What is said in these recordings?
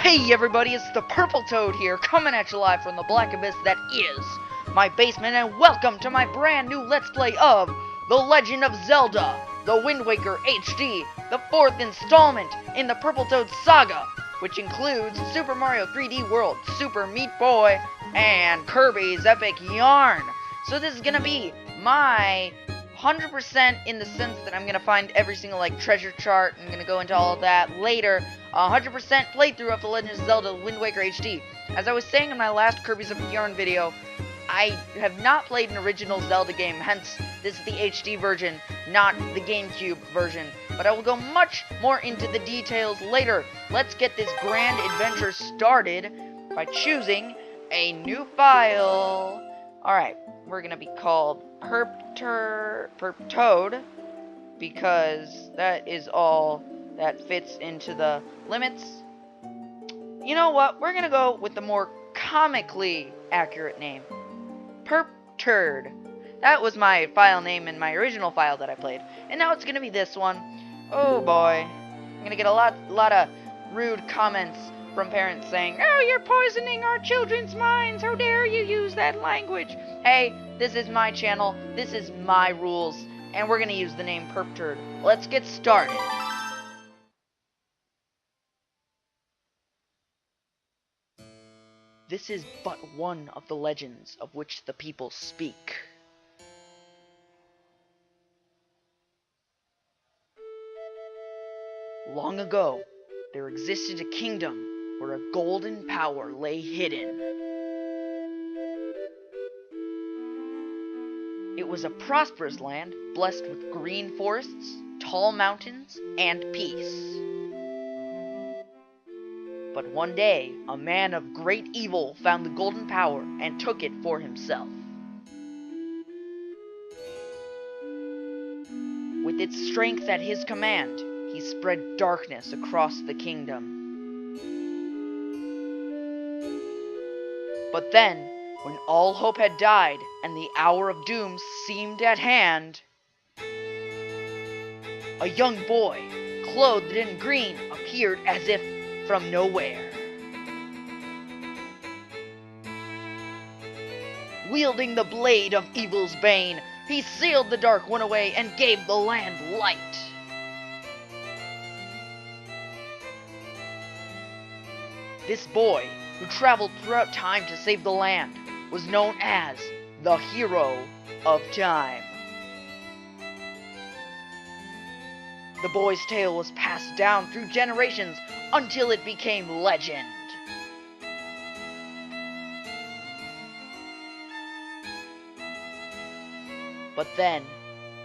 Hey everybody, it's the Purple Toad here, coming at you live from the black abyss that is my basement, and welcome to my brand new Let's Play of The Legend of Zelda, The Wind Waker HD, the fourth installment in the Purple Toad saga, which includes Super Mario 3D World, Super Meat Boy, and Kirby's Epic Yarn. So this is gonna be my 100% in the sense that I'm gonna find every single treasure chart. I'm gonna go into all of that later. 100% playthrough of The Legend of Zelda Wind Waker HD. As I was saying in my last Kirby's Epic Yarn video, I have not played an original Zelda game, hence this is the HD version, not the GameCube version. But I will go much more into the details later. Let's get this grand adventure started by choosing a new file. Alright, we're gonna be called Toad, because that is all that fits into the limits. You know what? We're gonna go with the more comically accurate name, Turd. That was my file name in my original file that I played, and now it's gonna be this one. Oh boy, I'm gonna get a lot of rude comments from parents saying, "Oh, you're poisoning our children's minds. How dare you use that language?" Hey, this is my channel. This is my rules, and we're gonna use the name Turd. Let's get started. This is but one of the legends of which the people speak. Long ago, there existed a kingdom where a golden power lay hidden. It was a prosperous land, blessed with green forests, tall mountains, and peace. But one day, a man of great evil found the golden power and took it for himself. With its strength at his command, he spread darkness across the kingdom. But then, when all hope had died and the hour of doom seemed at hand, a young boy, clothed in green, appeared as if from nowhere. Wielding the blade of evil's bane, he sealed the dark one away and gave the land light. This boy, who traveled throughout time to save the land, was known as the Hero of Time. The boy's tale was passed down through generations until it became legend. But then,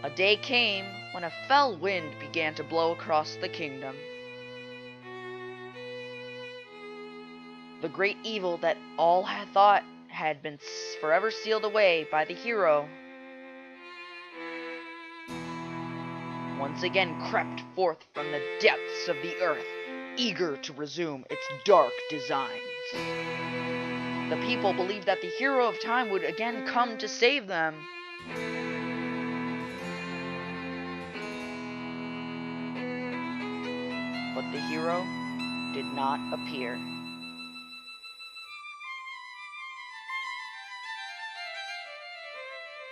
a day came when a fell wind began to blow across the kingdom. The great evil that all had thought had been forever sealed away by the hero once again crept forth from the depths of the earth, eager to resume its dark designs. The people believed that the Hero of Time would again come to save them. But the hero did not appear.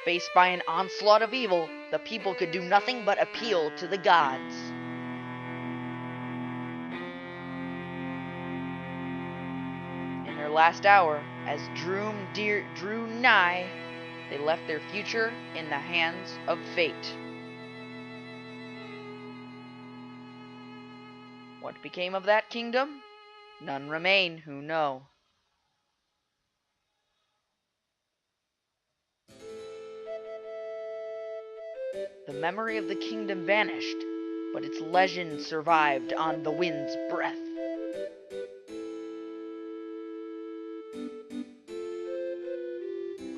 Faced by an onslaught of evil, the people could do nothing but appeal to the gods. In their last hour, as doom drew nigh, they left their future in the hands of fate. What became of that kingdom? None remain who know. The memory of the kingdom vanished, but its legend survived on the wind's breath.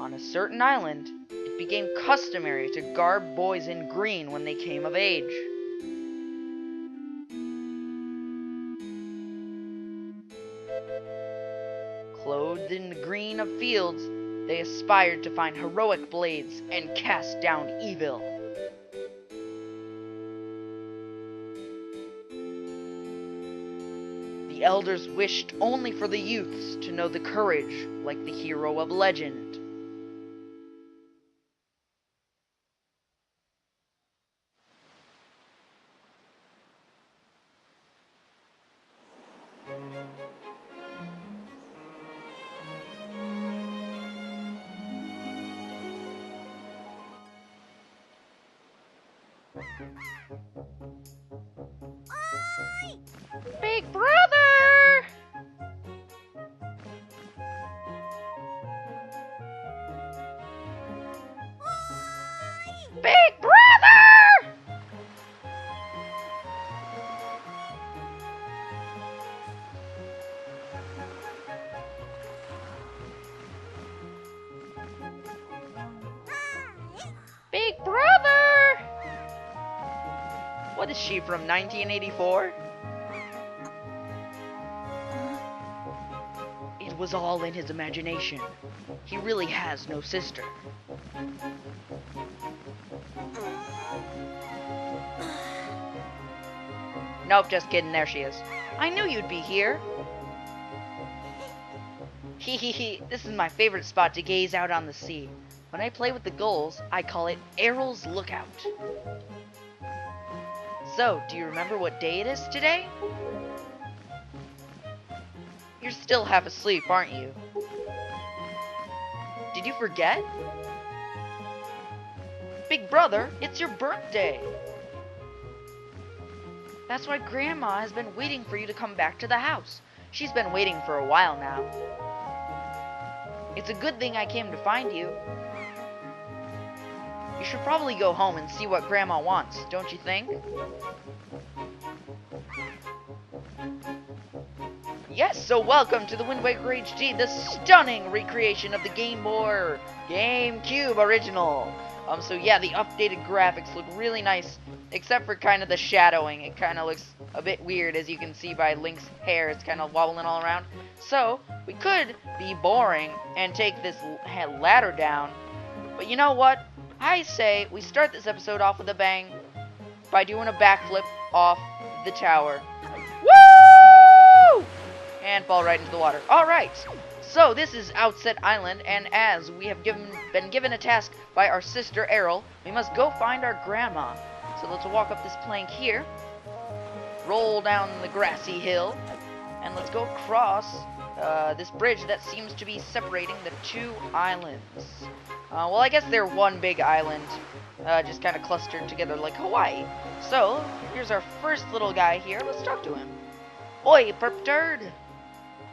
On a certain island, it became customary to garb boys in green when they came of age. Clothed in the green of fields, they aspired to find heroic blades and cast down evil. The The elders wished only for the youths to know the courage like the hero of legend. Big brother! Big brother! Big brother! What is she, from 1984? It was all in his imagination. He really has no sister. Nope, just kidding, there she is. I knew you'd be here. Hehehe, this is my favorite spot to gaze out on the sea. When I play with the gulls, I call it Errol's Lookout. So, do you remember what day it is today? You're still half asleep, aren't you? Did you forget? Big brother, it's your birthday! That's why Grandma has been waiting for you to come back to the house. She's been waiting for a while now. It's a good thing I came to find you. You should probably go home and see what Grandma wants, don't you think? Yes, so welcome to the Wind Waker HD, the stunning recreation of the Game Boy GameCube original. So yeah, the updated graphics look really nice, except for kind of the shadowing. It kind of looks a bit weird, as you can see by Link's hair. It's kind of wobbling all around. So, we could be boring and take this ladder down, but you know what? I say we start this episode off with a bang by doing a backflip off the tower. Woo! And fall right into the water. Alright, so this is Outset Island, and as we have been given a task by our sister Errol, we must go find our grandma. So let's walk up this plank here, roll down the grassy hill, and let's go across this bridge that seems to be separating the two islands. Well, I guess they're one big island, just kind of clustered together like Hawaii. So, here's our first little guy here. Let's talk to him. Oi, perp turd!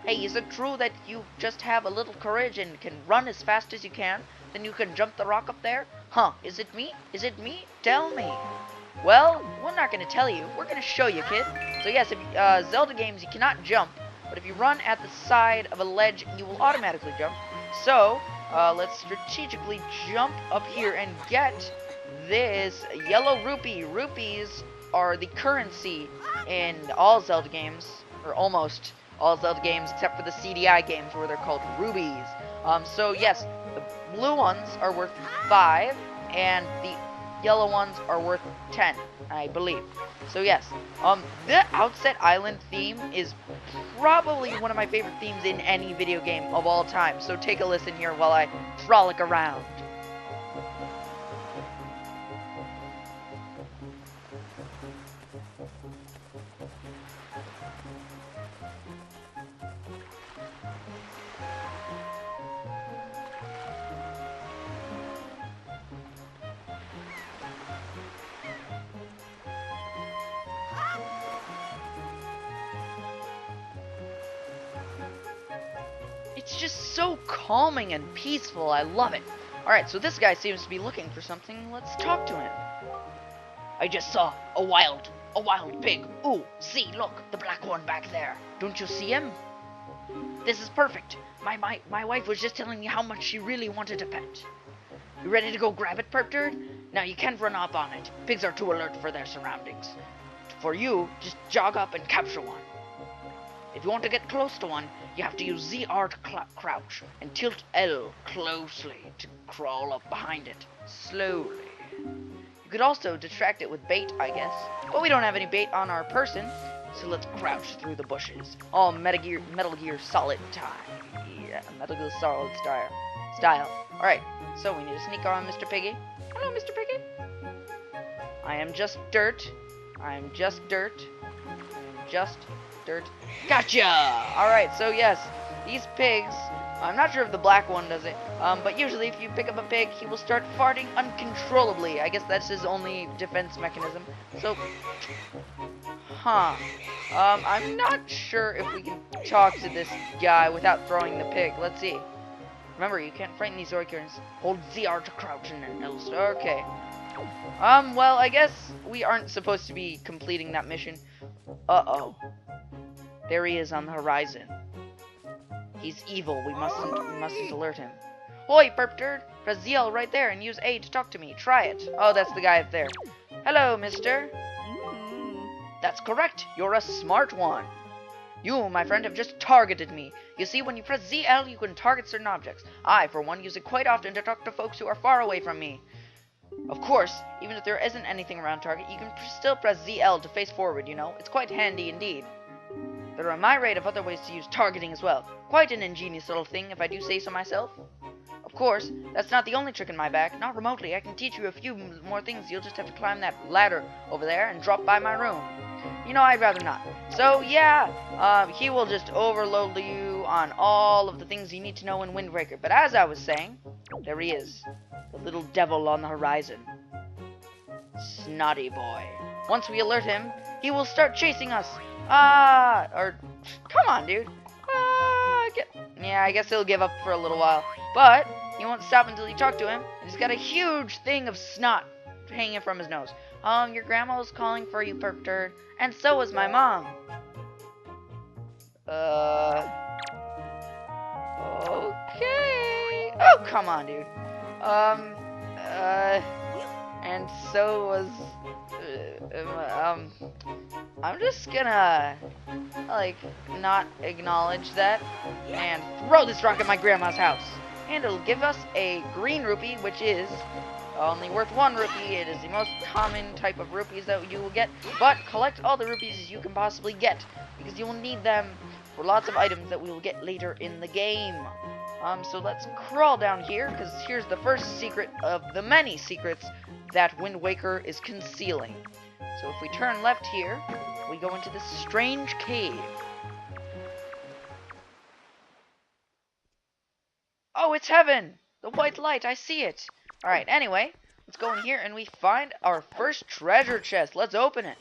Hey, is it true that you just have a little courage and can run as fast as you can? Then you can jump the rock up there? Huh, is it me? Is it me? Tell me. Well, we're not going to tell you. We're going to show you, kid. So yes, if Zelda games, you cannot jump. But if you run at the side of a ledge, you will automatically jump. So, let's strategically jump up here and get this yellow rupee. Rupees are the currency in all Zelda games, or almost all Zelda games, except for the CDI games where they're called rubies. So yes, the blue ones are worth 5, and the yellow ones are worth 10, I believe. So yes, the Outset Island theme is probably one of my favorite themes in any video game of all time. So take a listen here while I frolic around. It's just so calming and peaceful. I love it. Alright, so this guy seems to be looking for something. Let's talk to him. I just saw a wild pig. Ooh, see, look, the black one back there. Don't you see him? This is perfect. My wife was just telling me how much she really wanted a pet. You ready to go grab it, perp turd? Now you can't run up on it. Pigs are too alert for their surroundings. For you, just jog up and capture one. If you want to get close to one, you have to use ZR to crouch, and tilt L closely to crawl up behind it, slowly. You could also distract it with bait, I guess, but we don't have any bait on our person, So let's crouch through the bushes. All Metal Gear Solid time. Yeah, Metal Gear Solid style. Alright, so we need to sneak on Mr. Piggy. Hello, Mr. Piggy. I am just dirt. I am just dirt. I am just dirt. Gotcha! Alright, so yes, these pigs, I'm not sure if the black one does it, but usually if you pick up a pig, he will start farting uncontrollably. I guess that's his only defense mechanism. So, I'm not sure if we can talk to this guy without throwing the pig. Let's see. Remember, you can't frighten these Zoikers. Hold ZR to crouch and then else. Okay. Well, I guess we aren't supposed to be completing that mission. Uh-oh. There he is on the horizon. He's evil. We mustn't alert him. Hoi, Perpturd! Press ZL right there and use A to talk to me. Try it. Oh, that's the guy up there. Hello, mister. That's correct. You're a smart one. You, my friend, have just targeted me. You see, when you press ZL, you can target certain objects. I, for one, use it quite often to talk to folks who are far away from me. Of course, even if there isn't anything around target, you can still press ZL to face forward, you know. It's quite handy indeed. There are a myriad of other ways to use targeting as well. Quite an ingenious little thing, if I do say so myself. Of course, that's not the only trick in my bag. Not remotely. I can teach you a few more things. You'll just have to climb that ladder over there and drop by my room. You know, I'd rather not. So, yeah, he will just overload you on all of the things you need to know in Wind Waker. But as I was saying, there he is. The little devil on the horizon. Snotty boy. Once we alert him, he will start chasing us. Come on, dude. Yeah, I guess he'll give up for a little while. But he won't stop until you talk to him. And he's got a huge thing of snot hanging from his nose. Your grandma was calling for you, Perpturd. And so was my mom. Okay. Oh, come on, dude. And so was, I'm just gonna, like, not acknowledge that and throw this rock at my grandma's house. And it'll give us a green rupee, which is only worth 1 rupee. It is the most common type of rupees that you will get, but collect all the rupees you can possibly get, because you will need them for lots of items that we will get later in the game. So let's crawl down here, because here's the first secret of the many secrets that Wind Waker is concealing. So if we turn left here, we go into this strange cave. Oh, it's heaven! The white light, I see it! Alright, anyway, let's go in here and we find our first treasure chest. Let's open it.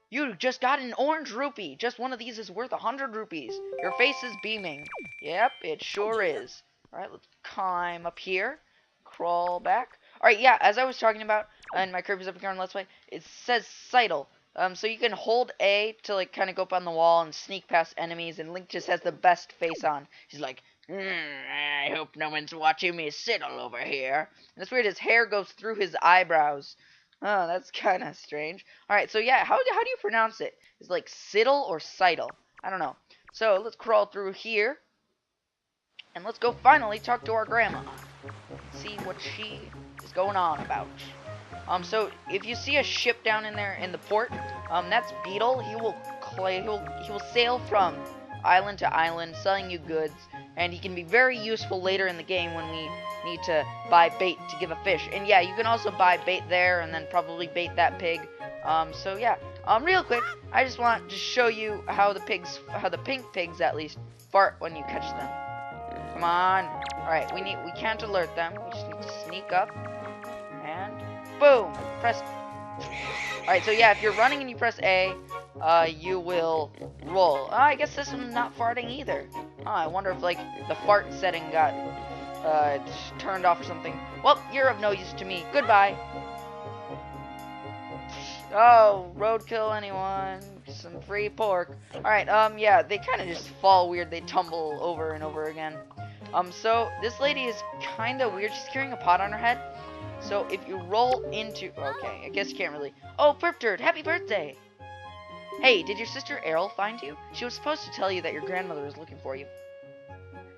You just got an orange rupee. Just one of these is worth 100 rupees. Your face is beaming. Yep, it sure is. Alright, let's climb up here. Crawl back. Alright, yeah, as I was talking about in my Kirby's Epic Yarn Let's Play, it says Seidel. So you can hold A to, like, kind of go up on the wall and sneak past enemies, and Link just has the best face on. He's like, I hope no one's watching me Seidel over here. And it's weird, his hair goes through his eyebrows. Oh, that's kind of strange. Alright, so yeah, how do you pronounce it? Is it like Siddle or Seidel? I don't know. So, let's crawl through here. And let's go finally talk to our grandma. See what she is going on about. So if you see a ship down in there in the port, that's Beetle. He will sail from island to island, selling you goods, and he can be very useful later in the game when we need to buy bait to give a fish. And yeah, you can also buy bait there, and then probably bait that pig. So yeah, real quick, I just want to show you how the pink pigs at least fart when you catch them. Come on. Alright, we can't alert them. We just need to sneak up. And boom! Press. Alright, so yeah, if you're running and you press A, you will roll. I guess this one's not farting either. Oh, I wonder if, like, the fart setting got turned off or something. Well, you're of no use to me. Goodbye. Oh, roadkill anyone? Some free pork. Alright, yeah, they kind of just fall weird. They tumble over and over again. So this lady is kind of weird. She's carrying a pot on her head. So if you roll into... Okay, I guess you can't really... Oh, Perpturd, happy birthday! Hey, did your sister Errol find you? She was supposed to tell you that your grandmother was looking for you.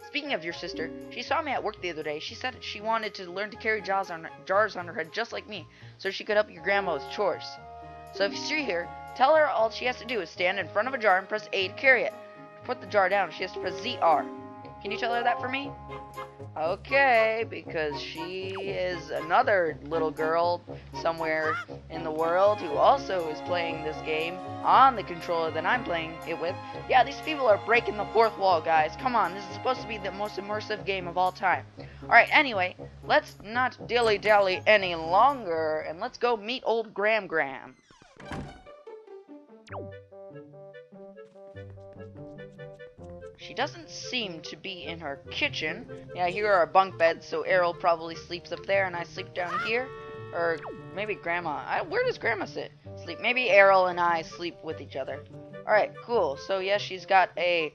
Speaking of your sister, she saw me at work the other day. She said she wanted to learn to carry jars on her head just like me, so she could help your grandma with chores. So if you see her, tell her all she has to do is stand in front of a jar and press A to carry it. To put the jar down, she has to press ZR. Can you tell her that for me? Okay, because she is another little girl somewhere in the world who also is playing this game on the controller that I'm playing it with. Yeah, these people are breaking the fourth wall, guys. Come on, this is supposed to be the most immersive game of all time. Alright, anyway, let's not dilly-dally any longer, and let's go meet old Gram Gram. She doesn't seem to be in her kitchen. Yeah, here are our bunk beds, so Errol probably sleeps up there and I sleep down here. Or maybe Grandma. Where does Grandma sleep? Maybe Errol and I sleep with each other. Alright, cool. So yeah, she's got a,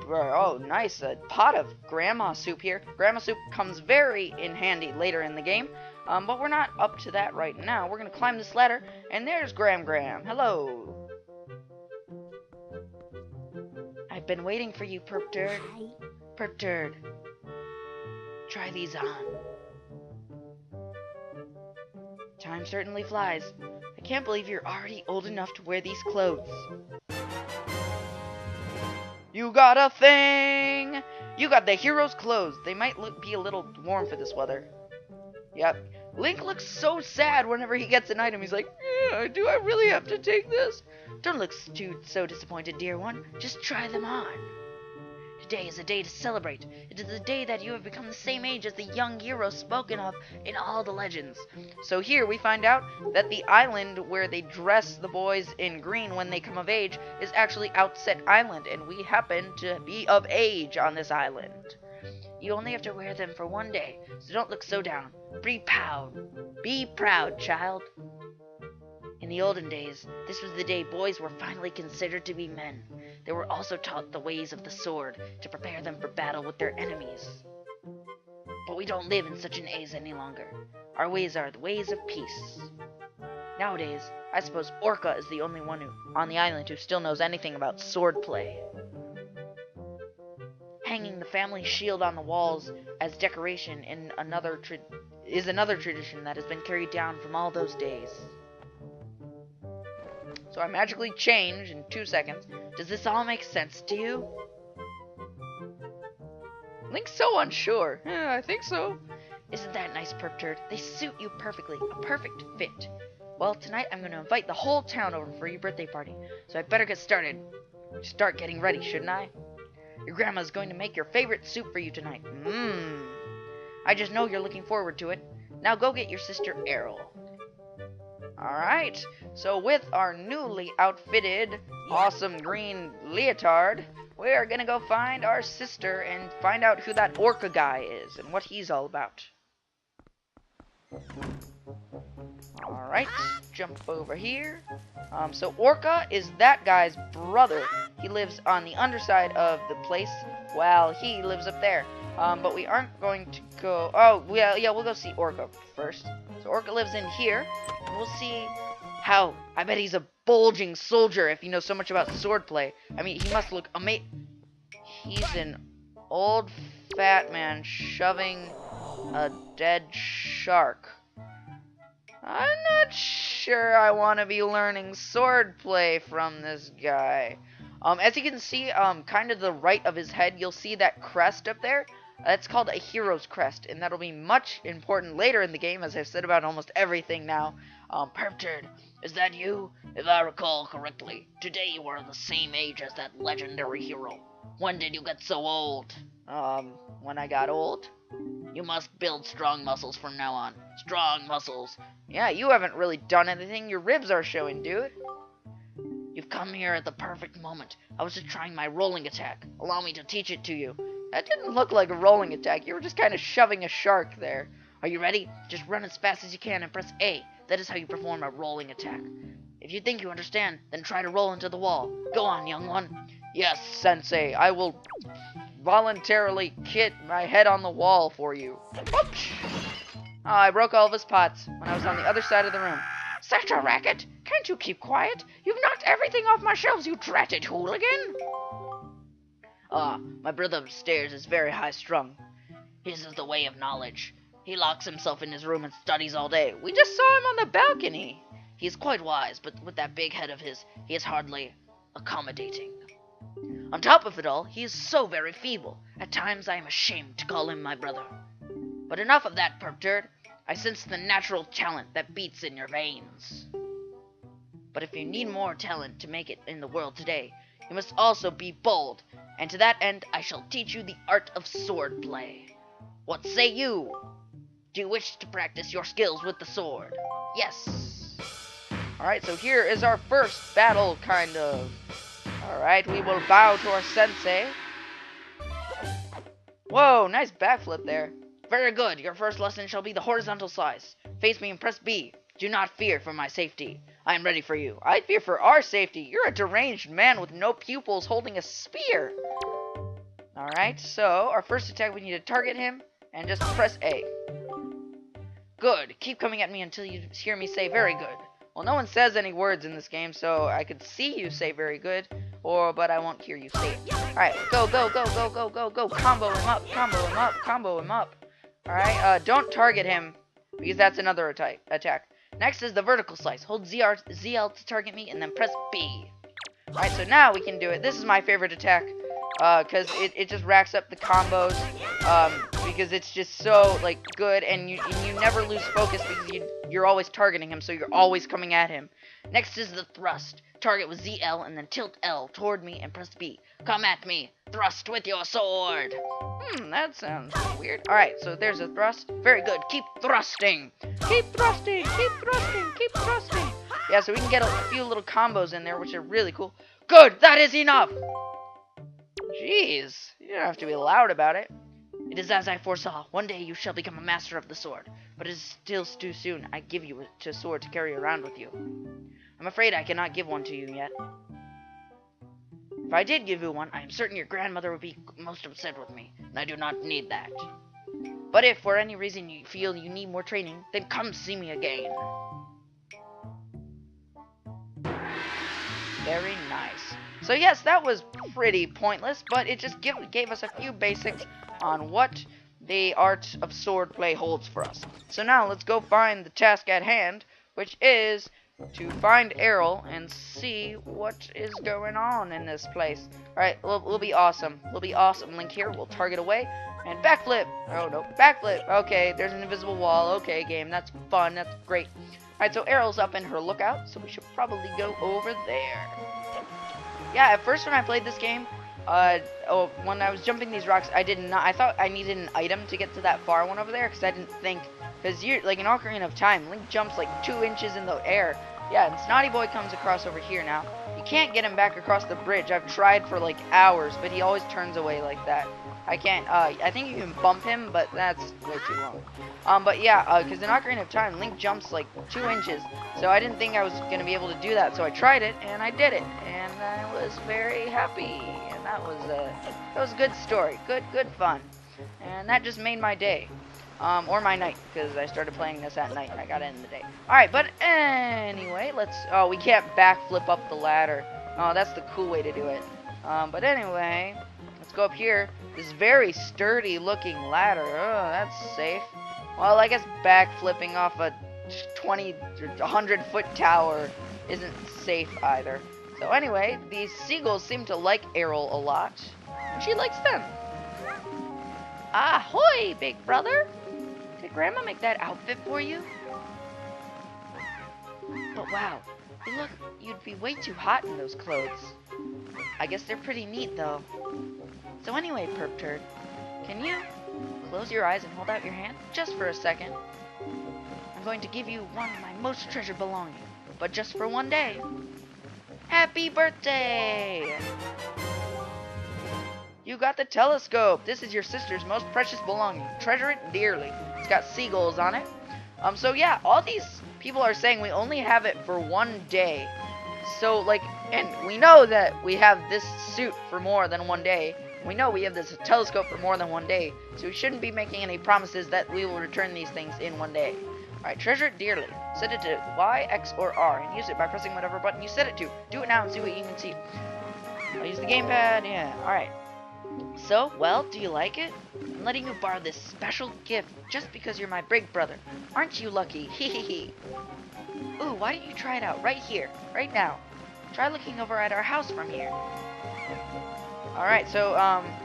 oh nice, a pot of Grandma soup here. Grandma soup comes very in handy later in the game. But we're not up to that right now. We're gonna climb this ladder, and there's Gram Gram. Hello. I've been waiting for you, Perp Turd. Perp Turd. Try these on. Time certainly flies. I can't believe you're already old enough to wear these clothes. You got a thing! You got the hero's clothes. They might be a little warm for this weather. Yep. Link looks so sad whenever he gets an item. He's like, yeah, do I really have to take this? Don't look so disappointed, dear one. Just try them on. Today is a day to celebrate. It is the day that you have become the same age as the young hero spoken of in all the legends. So here we find out that the island where they dress the boys in green when they come of age is actually Outset Island, and we happen to be of age on this island. You only have to wear them for one day, so don't look so down. Be proud. Be proud, child. In the olden days, this was the day boys were finally considered to be men. They were also taught the ways of the sword to prepare them for battle with their enemies. But we don't live in such an age any longer. Our ways are the ways of peace. Nowadays, I suppose Orca is the only one on the island who still knows anything about swordplay. Hanging the family shield on the walls as decoration is another tradition that has been carried down from all those days. So I magically change in 2 seconds. Does this all make sense to you? Link's so unsure. Yeah, I think so. Isn't that nice, Perp Turd? They suit you perfectly. A perfect fit. Well, tonight I'm going to invite the whole town over for your birthday party. So I better get started. Start getting ready, shouldn't I? Your grandma's going to make your favorite soup for you tonight. I just know you're looking forward to it. Now go get your sister Errol. Alright, so with our newly outfitted, awesome green leotard, we are gonna go find our sister and find out who that Orca guy is and what he's all about. Alright, jump over here. So Orca is that guy's brother. He lives on the underside of the place while he lives up there. But we aren't going to go... Oh, yeah, we'll go see Orca first. So Orca lives in here, and we'll see how... I bet he's a bulging soldier if he knows so much about swordplay. I mean, he must look amazing. He's an old fat man shoving a dead shark. I'm not sure I want to be learning swordplay from this guy. As you can see, kind of to the right of his head, you'll see that crest up there. That's called a hero's crest, and that'll be much important later in the game, as I've said about almost everything now. Perp Turd, is that you? If I recall correctly, today you are the same age as that legendary hero. When did you get so old? When I got old? You must build strong muscles from now on. Strong muscles. Yeah, you haven't really done anything. Your ribs are showing, dude. You've come here at the perfect moment. I was just trying my rolling attack. Allow me to teach it to you. That didn't look like a rolling attack. You were just kind of shoving a shark there. Are you ready? Just run as fast as you can and press A. That is how you perform a rolling attack. If you think you understand, then try to roll into the wall. Go on, young one. Yes, Sensei. I will voluntarily hit my head on the wall for you. Whoops. Oh, I broke all of his pots when I was on the other side of the room. Such a racket! Can't you keep quiet? You've knocked everything off my shelves, you dratted hooligan! My brother upstairs is very high-strung. His is the way of knowledge. He locks himself in his room and studies all day. We just saw him on the balcony. He is quite wise, but with that big head of his, he is hardly accommodating. On top of it all, he is so very feeble. At times I am ashamed to call him my brother. But enough of that, perp turd. I sense the natural talent that beats in your veins. But if you need more talent to make it in the world today, you must also be bold, and to that end I shall teach you the art of sword play. What say you? Do you wish to practice your skills with the sword? Yes. Alright, so here is our first battle, kind of. Alright, we will bow to our sensei. Whoa, nice backflip there. Very good. Your first lesson shall be the horizontal slice. Face me and press B. Do not fear for my safety. I am ready for you. I fear for our safety. You're a deranged man with no pupils holding a spear. Alright, so our first attack, we need to target him and just press A. Good. Keep coming at me until you hear me say very good. Well, no one says any words in this game, so I could see you say very good, but I won't hear you say it. Alright, go, go, go, go, go, go, go. Combo him up, combo him up, combo him up. Alright, don't target him, because that's another attack. Next is the vertical slice. Hold ZL to target me, and then press B. Alright, so now we can do it. This is my favorite attack, because it just racks up the combos, because it's just so, like, good, and you never lose focus because you're always targeting him, so you're always coming at him. Next is the thrust. Target with ZL, and then tilt L toward me, and press B. Come at me. Thrust with your sword. That sounds weird. Alright, so there's a thrust. Very good. Keep thrusting. Keep thrusting. Keep thrusting. Keep thrusting. Yeah, so we can get a few little combos in there, which are really cool. Good. That is enough. Jeez. You don't have to be loud about it. It is as I foresaw. One day you shall become a master of the sword. But it is still too soon. I give you a sword to carry around with you. I'm afraid I cannot give one to you yet. If I did give you one, I am certain your grandmother would be most upset with me, and I do not need that. But if for any reason you feel you need more training, then come see me again. Very nice. So yes, that was pretty pointless, but it just gave us a few basics on what the art of swordplay holds for us. So now let's go find the task at hand, which is to find Errol and see what is going on in this place. Alright, we'll be awesome. We'll be awesome. Link here. We'll target away. And backflip. Oh, no. Backflip. Okay, there's an invisible wall. Okay, game. That's fun. That's great. Alright, so Errol's up in her lookout, so we should probably go over there. Yeah, at first when I played this game, when I was jumping these rocks, I thought I needed an item to get to that far one over there, because I didn't think, because you're, like, in Ocarina of Time, Link jumps, like, 2 inches in the air. Yeah, and Snotty Boy comes across over here now. You can't get him back across the bridge. I've tried for, like, hours, but he always turns away like that. I can't, I think you can bump him, but that's way too long. But yeah, because in Ocarina of Time, Link jumps, like, 2 inches, so I didn't think I was going to be able to do that, so I tried it, and I did it, and I was very happy, and that was a good story, good fun, and that just made my day. Or my night, because I started playing this at night, and I got it in the day. Alright, but anyway, oh, we can't backflip up the ladder. Oh, that's the cool way to do it. But anyway, let's go up here. This very sturdy looking ladder. Oh, that's safe. Well, I guess backflipping off a 20 or 100 foot tower isn't safe either. So anyway, these seagulls seem to like Errol a lot. And she likes them. Ahoy, big brother! Did Grandma make that outfit for you? But wow, look, you'd be way too hot in those clothes. I guess they're pretty neat, though. So anyway, Perp Turd, can you close your eyes and hold out your hand just for a second? I'm going to give you one of my most treasured belongings, but just for one day. Happy birthday! You got the telescope. This is your sister's most precious belonging. Treasure it dearly. It's got seagulls on it. So yeah, all these people are saying we only have it for one day. So, like, and we know that we have this suit for more than one day. We know we have this telescope for more than one day. So we shouldn't be making any promises that we will return these things in one day. Alright, treasure it dearly. Set it to Y, X, or R, and use it by pressing whatever button you set it to. Do it now and see what you can see. I'll use the gamepad. Yeah, alright. So, well, do you like it? I'm letting you borrow this special gift just because you're my big brother. Aren't you lucky? Hehehe. Ooh, why don't you try it out right here, right now? Try looking over at our house from here. Alright, so,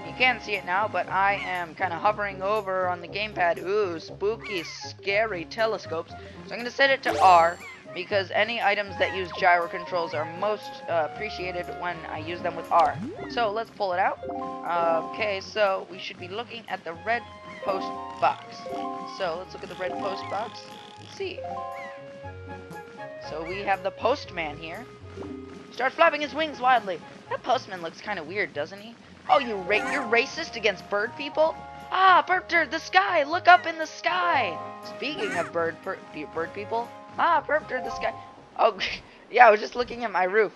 you can't see it now, but I am kind of hovering over on the gamepad. Ooh, spooky, scary telescopes. So I'm going to set it to R, because any items that use gyro controls are most appreciated when I use them with R. So, let's pull it out. Okay, so we should be looking at the red post box. So, let's look at the red post box. Let's see. So, we have the postman here. Start flapping his wings wildly. That postman looks kind of weird, doesn't he? Oh, you're racist against bird people? Ah, Burpter, the sky! Look up in the sky! Speaking of bird people, ah, Burpter, the sky. Oh, yeah, I was just looking at my roof.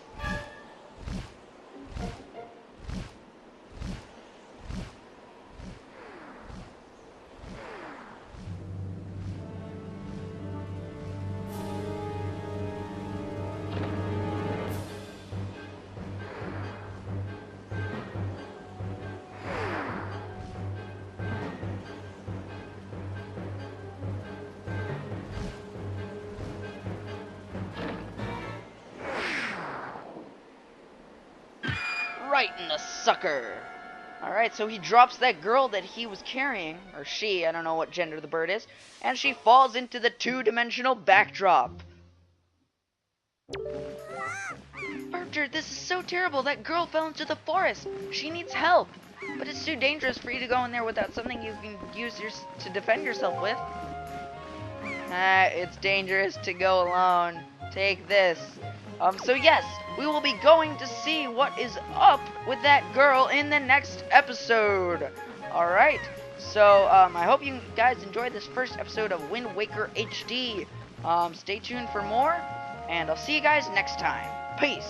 Right in the sucker. Alright, so he drops that girl that he was carrying, or she, I don't know what gender the bird is, and she falls into the two-dimensional backdrop. Burpter, this is so terrible. That girl fell into the forest. She needs help. But it's too dangerous for you to go in there without something you can use to defend yourself with. It's dangerous to go alone. Take this. So yes, we will be going to see what is up with that girl in the next episode. Alright, so I hope you guys enjoyed this first episode of Wind Waker HD. Stay tuned for more, and I'll see you guys next time. Peace.